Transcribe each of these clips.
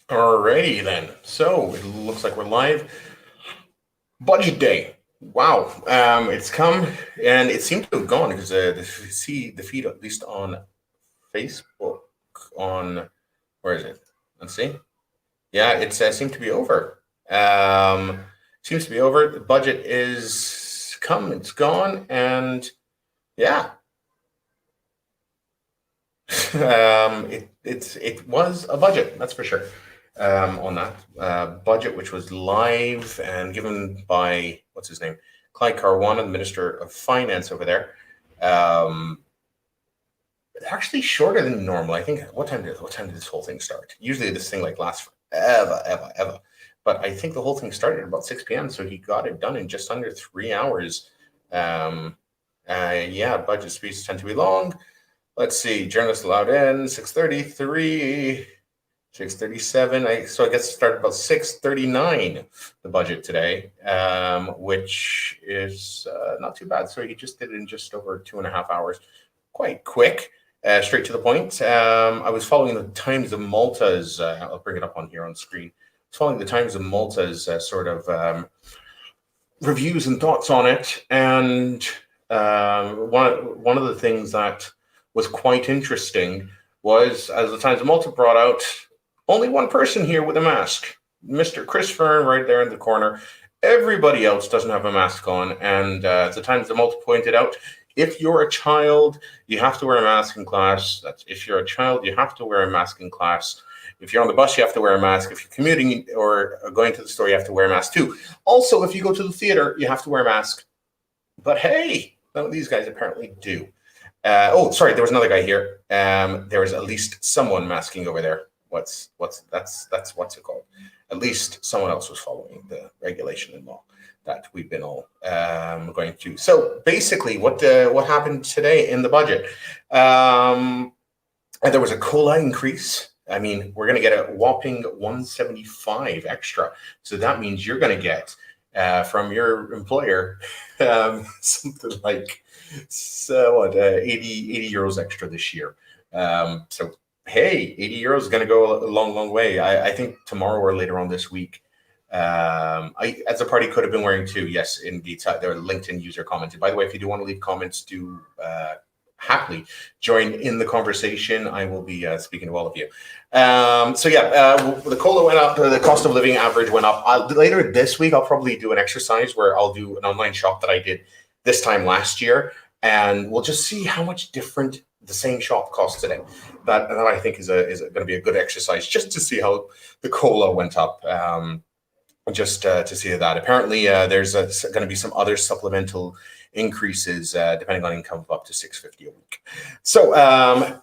Alrighty then. So it looks like we're live. Budget day. Wow. It's come and it seemed to have gone because see the feed at least on Facebook on where is it? Let's see. Yeah, it seemed to be over. Seems to be over. The budget is come. It's gone, and yeah, it was a budget, that's for sure. On that budget, which was live and given by what's his name, Clyde Carwana, the Minister of Finance over there. Um, Actually, shorter than normal. I think what time did this whole thing start? Usually, this thing like lasts forever, ever, ever. But I think the whole thing started at about 6 p.m. So he got it done in just under 3 hours. Um, yeah, budget speeches tend to be long. Let's see, journalists allowed in 6:33, 6:37. So I guess it started about 6:39. The budget today, which is not too bad. So he just did it in just over 2.5 hours, quite quick. Straight to the point. I was following the Times of Malta's. I'll bring it up on here on screen. I was following the Times of Malta's sort of reviews and thoughts on it, and one of the things that was quite interesting was, as the Times of Malta brought out, only one person here with a mask, Mr. Chris Fern, right there in the corner. Everybody else doesn't have a mask on, and as the Times of Malta pointed out, if you're a child, you have to wear a mask in class. That's if you're a child, you have to wear a mask in class. If you're on the bus, you have to wear a mask. If you're commuting or going to the store, you have to wear a mask too. Also, if you go to the theater, you have to wear a mask. But hey, none of these guys apparently do. Oh, sorry, there was another guy here. There was at least someone masking over there. That's what's it called? At least someone else was following the regulation and law that we've been all going through. So basically, what happened today in the budget? There was a COLA increase. I mean, we're going to get a whopping 175 extra. So that means you're going to get from your employer something like 80 euros extra this year. So hey, 80 euros is going to go a long, long way. I think tomorrow or later on this week. I, as a party, could have been wearing two. Yes, indeed. Their LinkedIn user commented. By the way, if you do want to leave comments, do happily join in the conversation. I will be speaking to all of you. So yeah, the COLA went up. The cost of living average went up. Later this week, I'll probably do an exercise where I'll do an online shop that I did this time last year, and we'll just see how much different the same shop costs today. That I think is going to be a good exercise just to see how the COLA went up. Just to see that. Apparently, there's going to be some other supplemental increases depending on income of up to 650 a week. So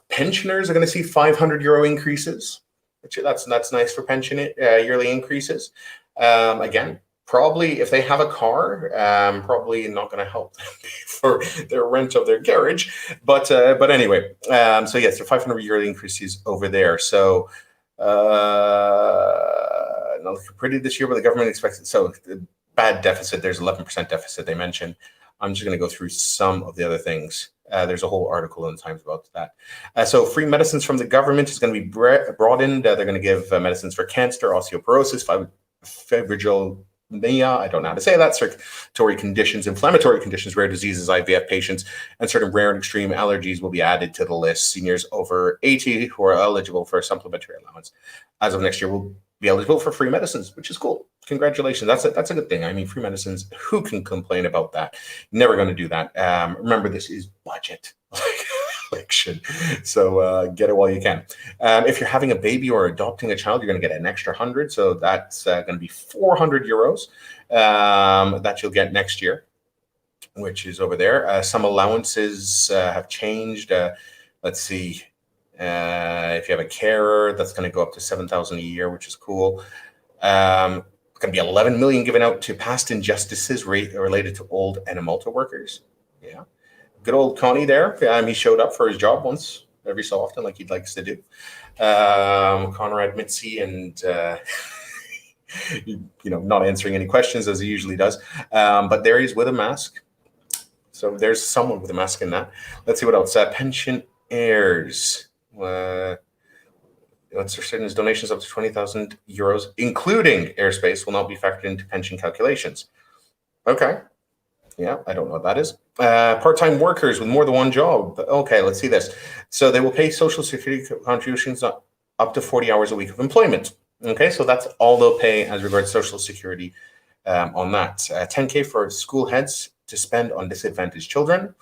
pensioners are going to see 500 euro increases, which that's nice for pension yearly increases. Again, probably if they have a car, probably not going to help for their rent of their garage. But anyway, so yes, there are 500 yearly increases over there. So not looking pretty this year, but the government expects it. So the bad deficit, there's 11% deficit they mentioned. I'm just going to go through some of the other things. There's a whole article in the Times about that. So free medicines from the government is going to be broadened. They're going to give medicines for cancer, osteoporosis, fibromyalgia, I don't know how to say that, circulatory conditions, inflammatory conditions, rare diseases, IVF patients, and certain rare and extreme allergies will be added to the list. Seniors over 80 who are eligible for a supplementary allowance as of next year will be eligible for free medicines, which is cool. Congratulations. That's a good thing. I mean, free medicines, who can complain about that? Never going to do that. Remember, this is budget election. So get it while you can. If you're having a baby or adopting a child, you're going to get an extra 100. So that's going to be 400 euros that you'll get next year, which is over there. Some allowances have changed. Let's see. If you have a carer, that's going to go up to 7,000 a year, which is cool. Going to be 11 million given out to past injustices related to old Malta workers. Yeah, good old Connie there. He showed up for his job once every so often, like he likes to do. Conrad Mitzi, and not answering any questions as he usually does. But there he is with a mask. So there's someone with a mask in that. Let's see what else. Pension heirs. Let's certain donations up to €20,000, including airspace, will not be factored into pension calculations. Okay. Yeah, I don't know what that is. Part-time workers with more than one job. Okay, let's see this. So they will pay Social Security contributions up to 40 hours a week of employment. Okay, so that's all they'll pay as regards Social Security on that. $10K for school heads to spend on disadvantaged children.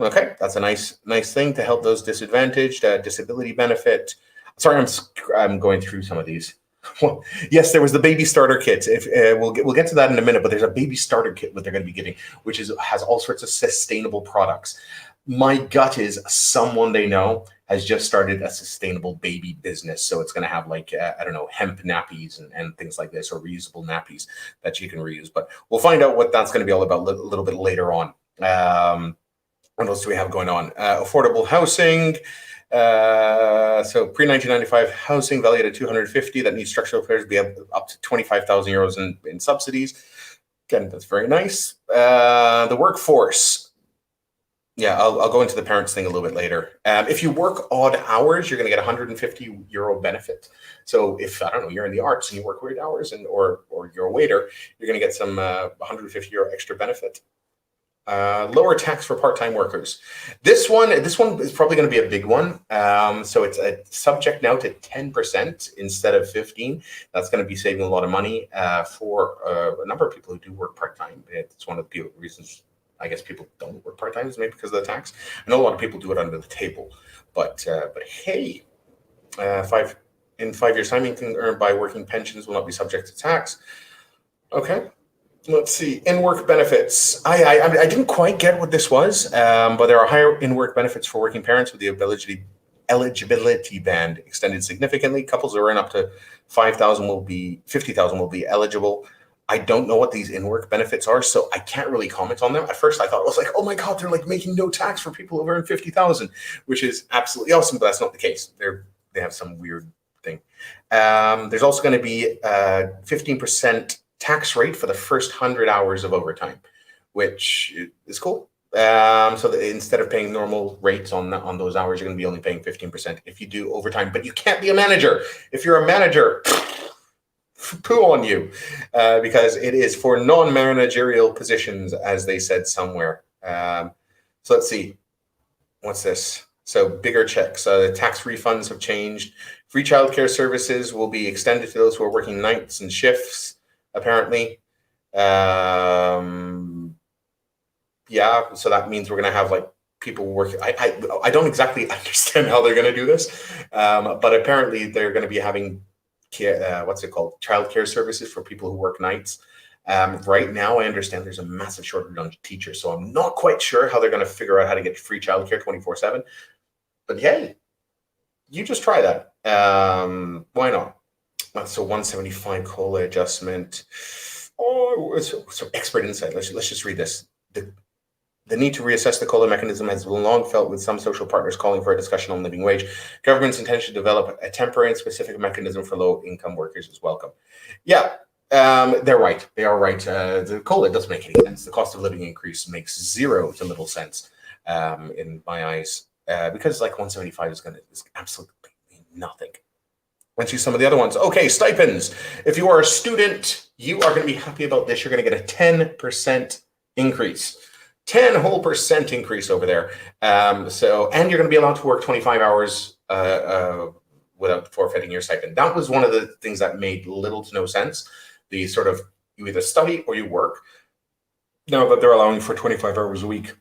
Okay, that's a nice thing to help those disadvantaged. Disability benefit. Sorry, I'm going through some of these. Well, yes, there was the baby starter kit. If we'll get to that in a minute, but there's a baby starter kit that they're going to be getting, which has all sorts of sustainable products. My gut is someone they know has just started a sustainable baby business, so it's going to have like I don't know, hemp nappies and things like this, or reusable nappies that you can reuse. But we'll find out what that's going to be all about a little bit later on. What else do we have going on? Affordable housing. So pre-1995 housing valued at 250 that needs structural repairs be up to 25,000 euros in subsidies. Again, that's very nice. The workforce. Yeah, I'll go into the parents thing a little bit later. If you work odd hours, you're going to get €150 benefit. So if, I don't know, you're in the arts and you work weird hours or you're a waiter, you're going to get some €150 extra benefit. Lower tax for part-time workers. This one is probably going to be a big one. So it's subject now to 10% instead of 15%. That's going to be saving a lot of money for a number of people who do work part-time. It's one of the reasons I guess people don't work part-time is maybe because of the tax. I know a lot of people do it under the table, but hey, 5 years time you can earn by working pensions will not be subject to tax. Okay. Let's see, in-work benefits. I didn't quite get what this was, but there are higher in-work benefits for working parents with the eligibility band extended significantly. Couples who earn up to 50,000 will be eligible. I don't know what these in-work benefits are, so I can't really comment on them. At first, I thought it was like, oh my God, they're like making no tax for people who earn 50,000, which is absolutely awesome, but that's not the case. They have some weird thing. There's also going to be 15% tax rate for the first 100 hours of overtime, which is cool. So that instead of paying normal rates on those hours, you're going to be only paying 15% if you do overtime. But you can't be a manager. If you're a manager, poo on you, because it is for non-managerial positions, as they said somewhere. So let's see. What's this? So bigger checks. Tax refunds have changed. Free childcare services will be extended to those who are working nights and shifts. Apparently, yeah. So that means we're going to have like people working. I don't exactly understand how they're going to do this, but apparently they're going to be having what's it called? Childcare services for people who work nights. Right now, I understand there's a massive shortage on teachers, so I'm not quite sure how they're going to figure out how to get free childcare 24/7. But hey, you just try that. Why not? So 175 COLA adjustment. Oh, so expert insight. Let's just read this. The need to reassess the COLA mechanism has been long felt, with some social partners calling for a discussion on living wage. Government's intention to develop a temporary and specific mechanism for low-income workers is welcome. Yeah, they're right. They are right. The COLA doesn't make any sense. The cost of living increase makes zero to little sense in my eyes, because like 175 is absolutely nothing. Let's use some of the other ones. Okay, stipends. If you are a student, you are going to be happy about this. You're going to get a 10% increase. 10% increase over there. And you're going to be allowed to work 25 hours without forfeiting your stipend. That was one of the things that made little to no sense. The sort of, you either study or you work. Now that they're allowing for 25 hours a week,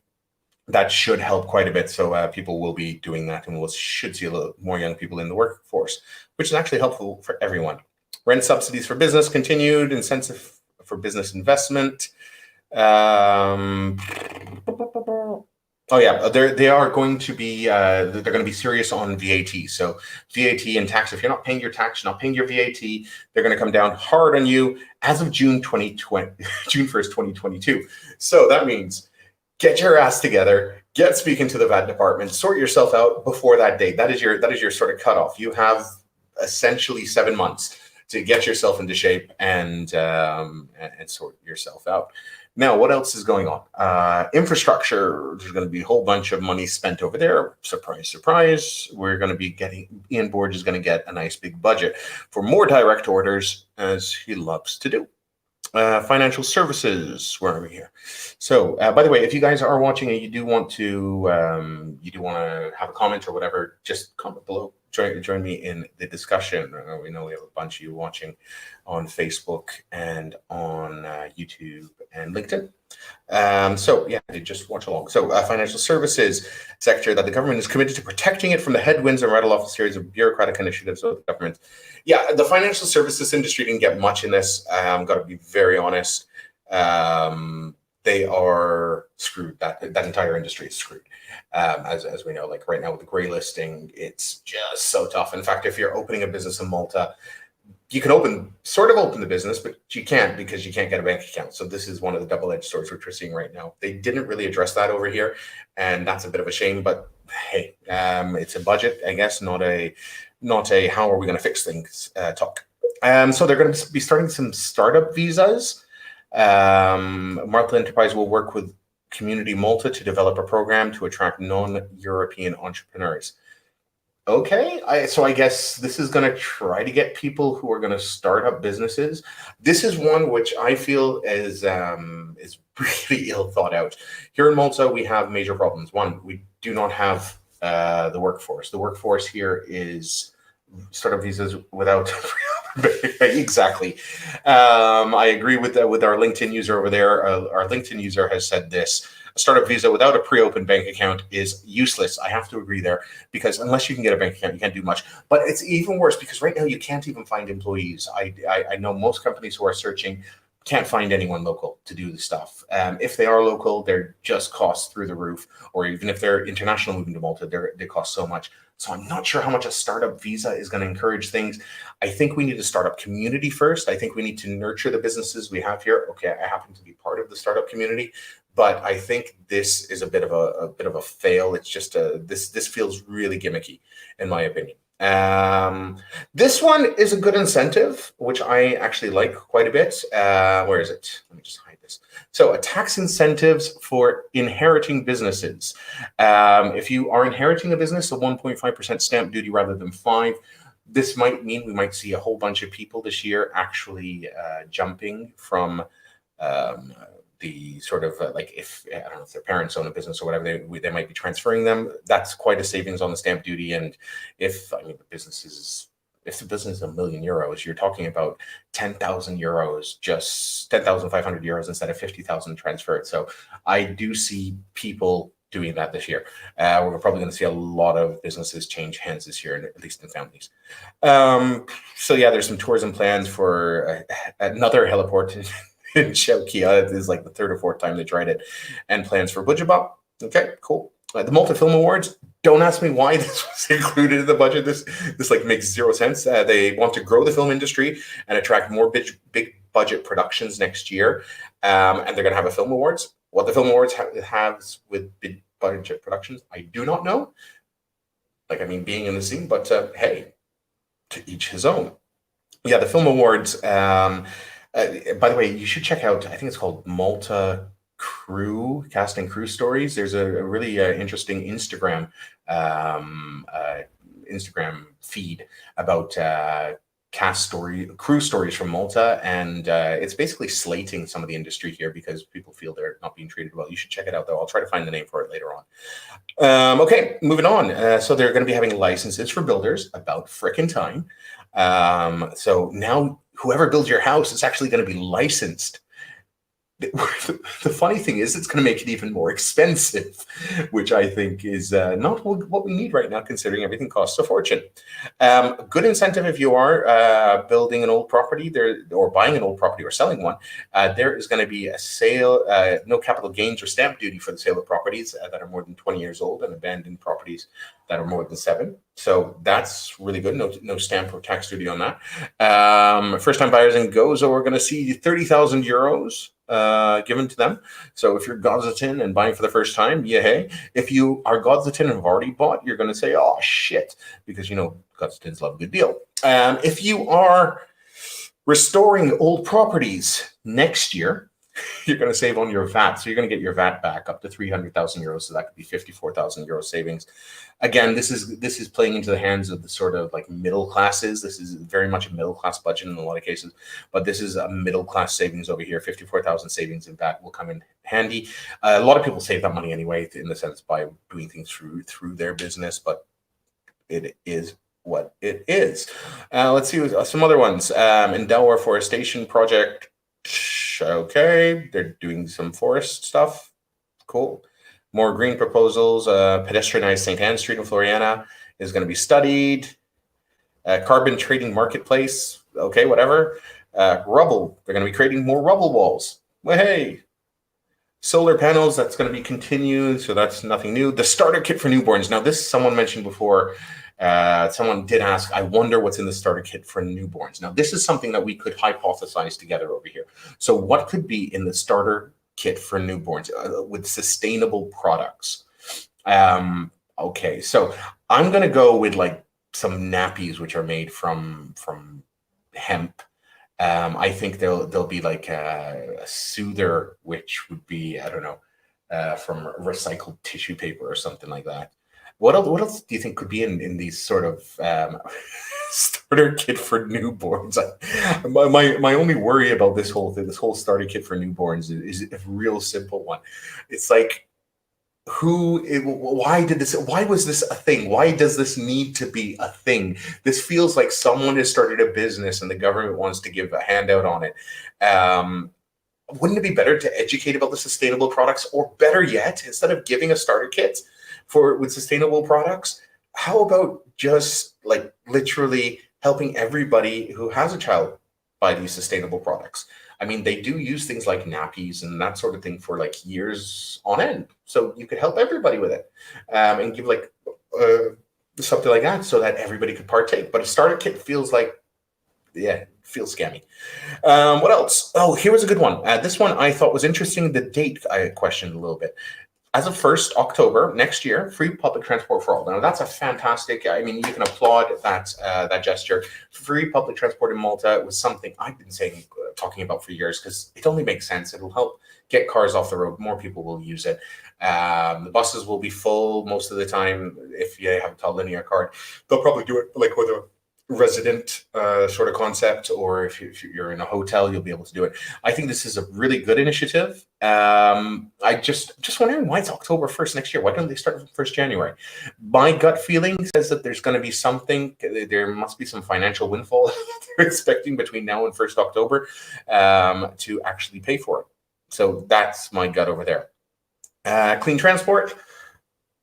that should help quite a bit. So people will be doing that, and we should see a little more young people in the workforce, which is actually helpful for everyone. Rent subsidies for business continued, incentive for business investment. Oh yeah, they are going to be they're going to be serious on VAT. So VAT and tax. If you're not paying your tax, you're not paying your VAT, they're going to come down hard on you as of June 1st, 2022. So that means get your ass together, get speaking to the VAT department, sort yourself out before that date. That is your sort of cutoff. You have essentially 7 months to get yourself into shape and sort yourself out. Now, what else is going on? Infrastructure, there's going to be a whole bunch of money spent over there. Surprise, surprise. We're going to be getting, Ian Borge is going to get a nice big budget for more direct orders, as he loves to do. Financial services, where are we here? So, by the way, if you guys are watching and you do want to have a comment or whatever, just comment below. Join me in the discussion. We know we have a bunch of you watching on Facebook and on YouTube and LinkedIn. So yeah, just watch along. So financial services sector, that the government is committed to protecting it from the headwinds and rattle off a series of bureaucratic initiatives of the government. Yeah, the financial services industry didn't get much in this. Got to be very honest. They are screwed. That entire industry is screwed. As we know, like right now with the gray listing, it's just so tough. In fact, if you're opening a business in Malta, you can sort of open the business, but you can't because you can't get a bank account. So this is one of the double-edged swords which we're seeing right now. They didn't really address that over here, and that's a bit of a shame. But hey, it's a budget, I guess, not a how are we going to fix things talk. So they're going to be starting some startup visas. Malta Enterprise will work with Community Malta to develop a program to attract non-European entrepreneurs. Okay, so I guess this is going to try to get people who are going to start up businesses. This is one which I feel is really ill thought out. Here in Malta, we have major problems. One, we do not have the workforce. The workforce here is startup visas without exactly. I agree with our LinkedIn user over there. Our LinkedIn user has said this: a startup visa without a pre-open bank account is useless. I have to agree there, because unless you can get a bank account, you can't do much. But it's even worse because right now you can't even find employees. I know most companies who are searching can't find anyone local to do the stuff. If they are local, they're just costs through the roof, or even if they're international moving to Malta, they cost so much. So I'm not sure how much a startup visa is going to encourage things. I think we need a startup community first. I think we need to nurture the businesses we have here. Okay, I happen to be part of the startup community, but I think this is a bit of a fail. It's just this feels really gimmicky, in my opinion. This one is a good incentive, which I actually like quite a bit. Where is it? Let me just hide this. So, a tax incentives for inheriting businesses. If you are inheriting a business, a 1.5% stamp duty rather than 5%. This might mean we might see a whole bunch of people this year actually jumping from the sort of like, if I don't know if their parents own a business or whatever, they might be transferring them. That's quite a savings on the stamp duty. And if the business is €1 million, you're talking about 10,000 euros, just 10,500 euros instead of 50,000 transferred. So I do see people doing that this year. We're probably going to see a lot of businesses change hands this year, at least in families. So yeah, there's some tourism plans for another heliport in Chowkia. It is like the third or fourth time they tried it, and plans for Bujaba. Okay, cool. The Multifilm Awards. Don't ask me why this was included in the budget. This like makes zero sense. They want to grow the film industry and attract more big budget productions next year, and they're going to have a film awards. What the film awards has with big budget productions, I do not know. Being in the scene, but hey, to each his own. Yeah, the film awards. By the way, you should check out, I think it's called Malta Cast and Crew Stories. There's a really interesting Instagram feed about crew stories from Malta, and it's basically slating some of the industry here because people feel they're not being treated well. You should check it out, though. I'll try to find the name for it later on. Okay, moving on. So they're going to be having licenses for builders, about frickin' time. So now whoever builds your house is actually going to be licensed. The funny thing is, it's going to make it even more expensive, which I think is not what we need right now, considering everything costs a fortune. Good incentive if you are building an old property there, or buying an old property or selling one. There is going to be a sale, no capital gains or stamp duty for the sale of properties that are more than 20 years old, and abandoned properties that are more than 7. So that's really good. No stamp or tax duty on that. First-time buyers in Gozo are going to see 30,000 euros given to them. So if you're Gozitan and buying for the first time, yeah, hey. If you are Gozitan and have already bought, you're going to say, oh, shit, because, Gozitans love a good deal. If you are restoring old properties next year, you're going to save on your VAT. So you're going to get your VAT back up to 300,000 euros. So that could be 54,000 euro savings. Again, this is playing into the hands of the sort of like middle classes. This is very much a middle class budget in a lot of cases, but this is a middle class savings over here. 54,000 savings in VAT will come in handy. A lot of people save that money anyway, in the sense by doing things through their business, but it is what it is. Let's see some other ones. In Delaware Forestation Project. Okay, they're doing some forest stuff. Cool. More green proposals. Pedestrianized St. Anne Street in Floriana is going to be studied. Carbon trading marketplace. Okay, whatever. Rubble. They're going to be creating more rubble walls. Well, hey. Solar panels, that's going to be continued, so that's nothing new. The starter kit for newborns. Now, this someone mentioned before. Someone did ask, I wonder what's in the starter kit for newborns. Now, this is something that we could hypothesize together over here. So what could be in the starter kit for newborns with sustainable products? Okay, so I'm going to go with like some nappies, which are made from hemp. I think there'll be like a soother, which would be, I don't know, from recycled tissue paper or something like that. What else do you think could be in these sort of starter kit for newborns? My only worry about this whole thing, this whole starter kit for newborns, is a real simple one. It's like, why was this a thing? Why does this need to be a thing? This feels like someone has started a business and the government wants to give a handout on it. Wouldn't it be better to educate about the sustainable products, or better yet, instead of giving a starter kit with sustainable products, how about just like literally helping everybody who has a child buy these sustainable products? I mean, they do use things like nappies and that sort of thing for like years on end. So you could help everybody with it, and give like something like that so that everybody could partake. But a starter kit feels like, yeah, feels scammy. What else? Oh, here was a good one. This one I thought was interesting. The date I questioned a little bit. As of 1st October next year, free public transport for all. Now, that's a fantastic, I mean, you can applaud that gesture. Free public transport in Malta was something I've been talking about for years, because it only makes sense. It'll help get cars off the road. More people will use it. The buses will be full most of the time. If you have a linear card, they'll probably do it like with a resident sort of concept, or if you're in a hotel, you'll be able to do it. I think this is a really good initiative. I just wondering why it's October 1st next year. Why don't they start from 1st January? My gut feeling says that there's going to be something, there must be some financial windfall they're expecting between now and 1st October to actually pay for it. So that's my gut over there. Clean transport.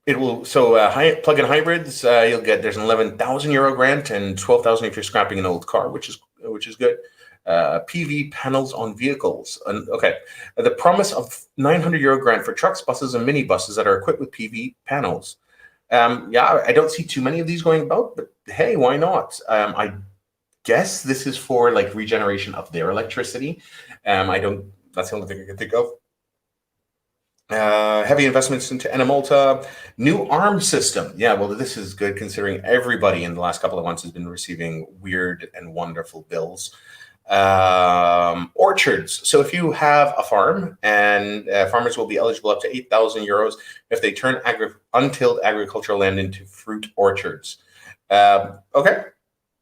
It will, plug-in hybrids, you'll get, there's an 11,000 euro grant and 12,000 if you're scrapping an old car, which is good. PV panels on vehicles. And okay, the promise of 900 euro grant for trucks, buses, and minibuses that are equipped with PV panels. Yeah, I don't see too many of these going about, but hey, why not? I guess this is for like regeneration of their electricity. That's the only thing I can think of. Heavy investments into Malta. New arms system. Yeah, well, this is good considering everybody in the last couple of months has been receiving weird and wonderful bills. Orchards. So if you have a farm, and farmers will be eligible up to 8,000 euros if they turn untilled agricultural land into fruit orchards. Okay.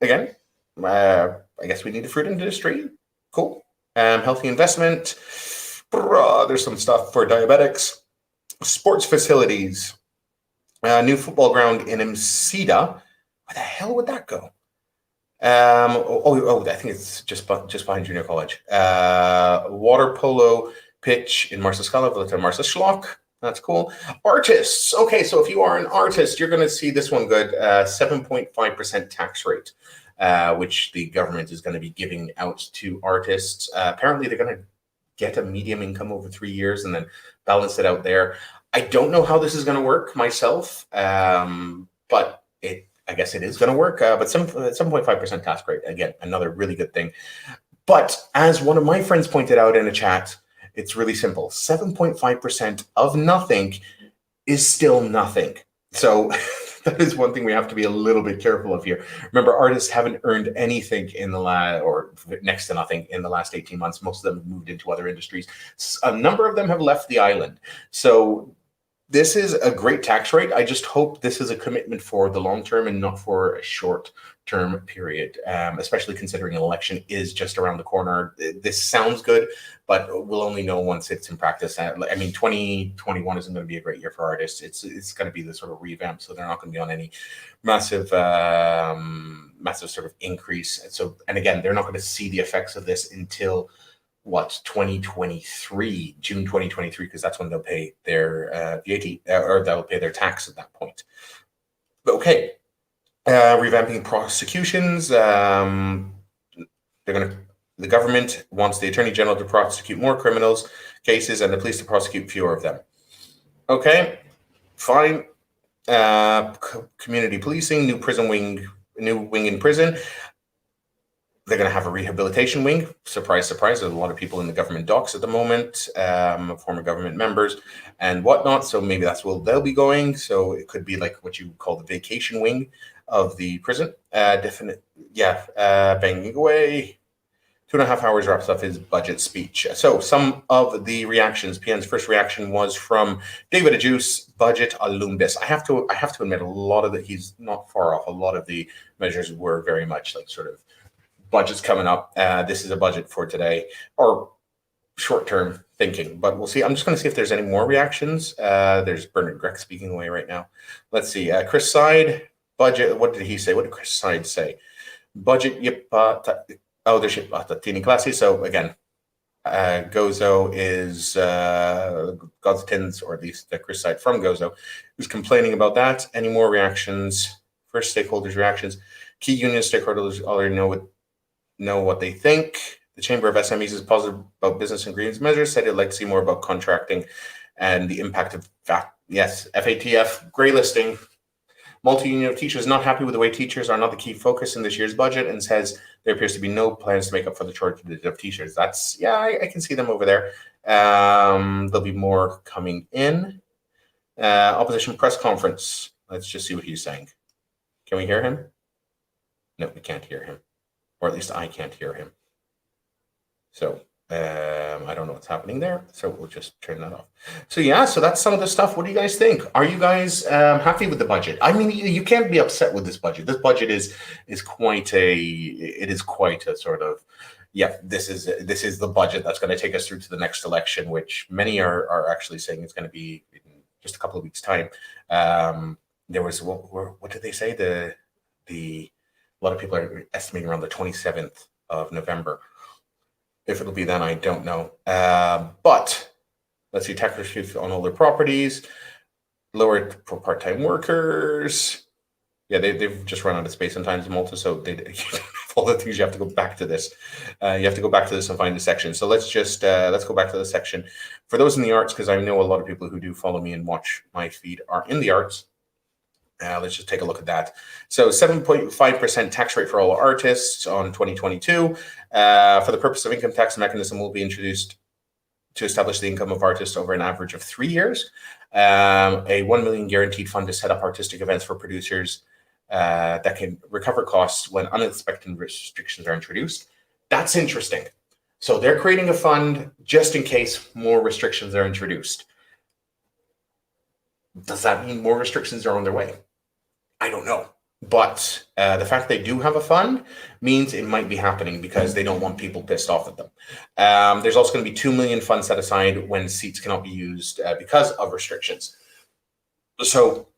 Again, I guess we need the fruit industry. Cool. Healthy investment. There's some stuff for diabetics. Sports facilities. New football ground in Msida. Where the hell would that go? I think it's just behind junior college. Water polo pitch in Marsa Scala, Villa Marsa Schlock. That's cool. Artists. Okay, so if you are an artist, you're going to see this one good. 7.5% tax rate, which the government is going to be giving out to artists. Apparently, they're going to get a medium income over 3 years and then balance it out there. I don't know how this is going to work myself, but I guess it is going to work. But 7.5% tax rate, again, another really good thing. But as one of my friends pointed out in a chat, it's really simple. 7.5% of nothing is still nothing. So that is one thing we have to be a little bit careful of here. Remember, artists haven't earned anything in the last, or next to nothing in the last 18 months. Most of them have moved into other industries. A number of them have left the island. So this is a great tax rate. I just hope this is a commitment for the long term and not for a short term period, especially considering an election is just around the corner. This sounds good, but we'll only know once it's in practice. I mean, 2021 isn't going to be a great year for artists. It's going to be the sort of revamp, so they're not going to be on any massive massive sort of increase. So, and again, they're not going to see the effects of this until 2023, June 2023, because that's when they'll pay their VAT, or they'll pay their tax at that point. Okay, revamping prosecutions. The government wants the Attorney General to prosecute more criminals cases and the police to prosecute fewer of them. Okay, fine. Community policing, new wing in prison. They're going to have a rehabilitation wing. Surprise, surprise. There's a lot of people in the government docks at the moment, former government members and whatnot. So maybe that's where they'll be going. So it could be like what you call the vacation wing of the prison. Banging away. 2.5 hours wraps up his budget speech. So some of the reactions. PN's first reaction was from David Ajus, budget alumbis. I have to admit, a lot of he's not far off. A lot of the measures were very much like sort of budget's coming up. This is a budget for today or short-term thinking, but we'll see. I'm just going to see if there's any more reactions. There's Bernard Greck speaking away right now. Let's see. Chris Side, budget. What did he say? What did Chris Side say? Budget. Yep. There's Tini Classy. So again, Gozo is God's Tins, or at least the Chris Side from Gozo, who's complaining about that. Any more reactions? First stakeholders' reactions. Key union stakeholders already know what they think. The Chamber of SMEs is positive about business and greens measures, said it'd like to see more about contracting and the impact of FATF gray listing. Multi-union of teachers not happy with the way teachers are not the key focus in this year's budget and says there appears to be no plans to make up for the shortage of teachers. That's, I can see them over there. There'll be more coming in. Opposition press conference. Let's just see what he's saying. Can we hear him? No, we can't hear him. Or at least I can't hear him. So I don't know what's happening there. So we'll just turn that off. So so that's some of the stuff. What do you guys think? Are you guys happy with the budget? I mean, you can't be upset with this budget. This budget is quite a sort of, this is the budget that's going to take us through to the next election, which many are actually saying is going to be in just a couple of weeks' time. There was, what did they say? A lot of people are estimating around the 27th of November. If it'll be then, I don't know. But let's see, tax receipts on older properties, lowered for part-time workers. Yeah, they've just run out of space sometimes in Malta, so all the things you have to go back to this. You have to go back to this and find the section. So let's just let's go back to the section. For those in the arts, because I know a lot of people who do follow me and watch my feed are in the arts. Let's just take a look at that. So 7.5% tax rate for all artists on 2022. For the purpose of income tax, mechanism will be introduced to establish the income of artists over an average of 3 years. A 1 million guaranteed fund to set up artistic events for producers that can recover costs when unexpected restrictions are introduced. That's interesting. So they're creating a fund just in case more restrictions are introduced. Does that mean more restrictions are on their way? I don't know. But the fact they do have a fund means it might be happening because they don't want people pissed off at them. There's also going to be 2 million funds set aside when seats cannot be used because of restrictions. So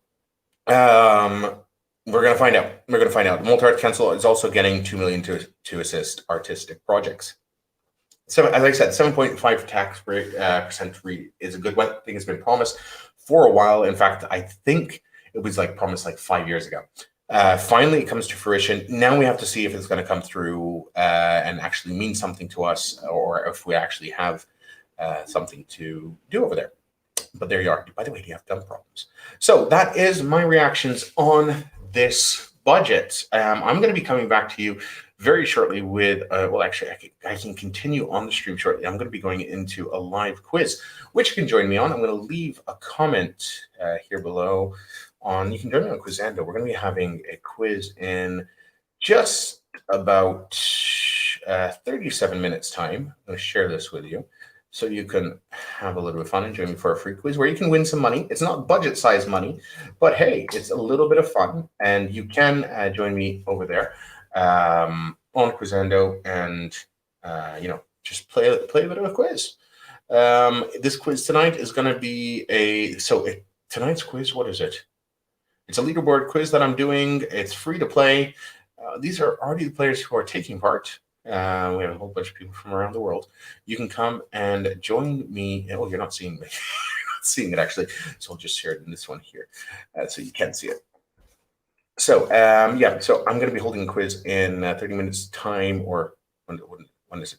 we're going to find out. We're going to find out. The Malta Arts Council is also getting 2 million to assist artistic projects. So as I said, 7.5 tax rate percent is a good one. I think it's been promised for a while. In fact, I think it was promised 5 years ago. Finally, it comes to fruition. Now we have to see if it's going to come through and actually mean something to us, or if we actually have something to do over there. But there you are. By the way, do you have dumb problems? So that is my reactions on this budget. I'm going to be coming back to you very shortly with, I can continue on the stream shortly. I'm going to be going into a live quiz, which you can join me on. I'm going to leave a comment here below you can join me on Quizando. We're going to be having a quiz in just about 37 minutes time. I'm going to share this with you so you can have a little bit of fun and join me for a free quiz where you can win some money. It's not budget size money, but hey, it's a little bit of fun, and you can join me over there on Quizando and just play a bit of a quiz. This quiz tonight is going to be tonight's quiz. What is it? It's a leaderboard quiz that I'm doing. It's free to play. These are already the players who are taking part. We have a whole bunch of people from around the world. You can come and join me. Oh, you're not seeing me. You're not seeing it actually. So I'll just share it in this one here, so you can see it. So so I'm going to be holding a quiz in 30 minutes time, or when is it?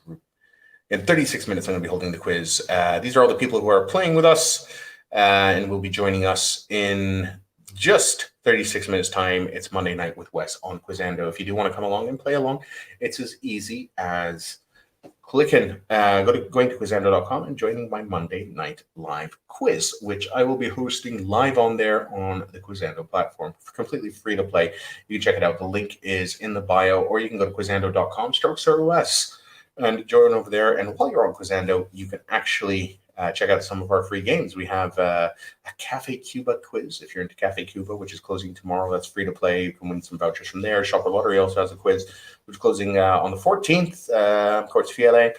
In 36 minutes, I'm going to be holding the quiz. These are all the people who are playing with us, and will be joining us in just 36 minutes time. It's Monday Night with Wes on Quizando. If you do want to come along and play along, it's as easy as going to quizando.com and joining my Monday night live quiz, which I will be hosting live on there on the Quizando platform, completely free to play. You can check it out. The link is in the bio, or you can go to quizando.com/OS and join over there. And while you're on Quizando, you can actually check out some of our free games. We have a Cafe Cuba quiz. If you're into Cafe Cuba, which is closing tomorrow, that's free to play. You can win some vouchers from there. Shopper Lottery also has a quiz, which is closing on the 14th. Courts Fiele.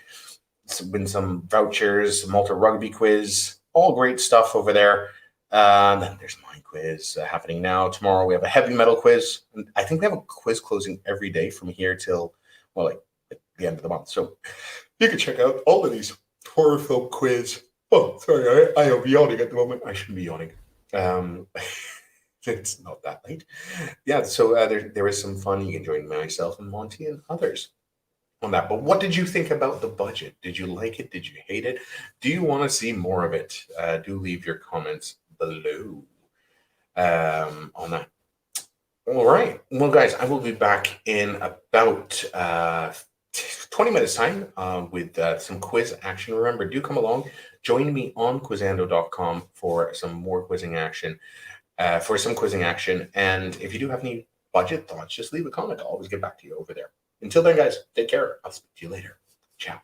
Win some vouchers. Malta Rugby quiz. All great stuff over there. Then there's my quiz happening now. Tomorrow we have a heavy metal quiz. And I think we have a quiz closing every day from here till, the end of the month. So you can check out all of these horror film quiz. Oh, sorry, I am yawning at the moment. I shouldn't be yawning. It's not that late. Yeah, so there is some fun. You can join myself and Monty and others on that. But what did you think about the budget? Did you like it? Did you hate it? Do you want to see more of it? Do leave your comments below on that. All right. Well, guys, I will be back in about 20 minutes time with some quiz action. Remember, do come along. Join me on quizando.com for some more quizzing action. And if you do have any budget thoughts, just leave a comment. I'll always get back to you over there. Until then, guys, take care. I'll speak to you later. Ciao.